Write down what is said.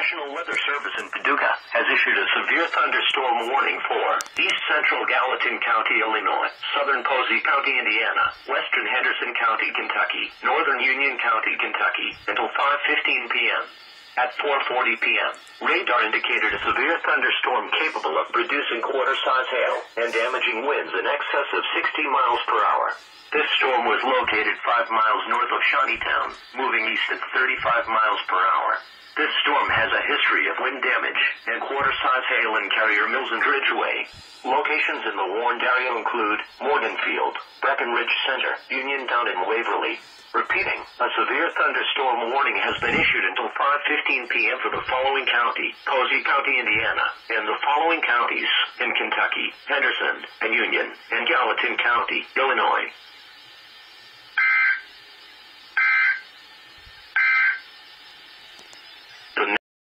National Weather Service in Paducah has issued a severe thunderstorm warning for east central Gallatin County, Illinois, southern Posey County, Indiana, western Henderson County, Kentucky, northern Union County, Kentucky, until 5:15 p.m. At 4:40 p.m., radar indicated a severe thunderstorm capable of producing quarter-size hail and damaging winds in excess of 60 miles per hour. This storm was located 5 miles north of Shawneetown, moving east at 35 miles per hour. This storm has a history of wind damage and quarter-size hail in Carrier Mills and Ridgeway. Locations in the warned area include Morganfield, Breckenridge Center, Uniontown, and Waverly. Repeating, a severe thunderstorm warning has been issued until 5:15 p.m. for the following county, Posey County, Indiana, and the following counties in Kentucky, Henderson and Union, and Gallatin County, Illinois.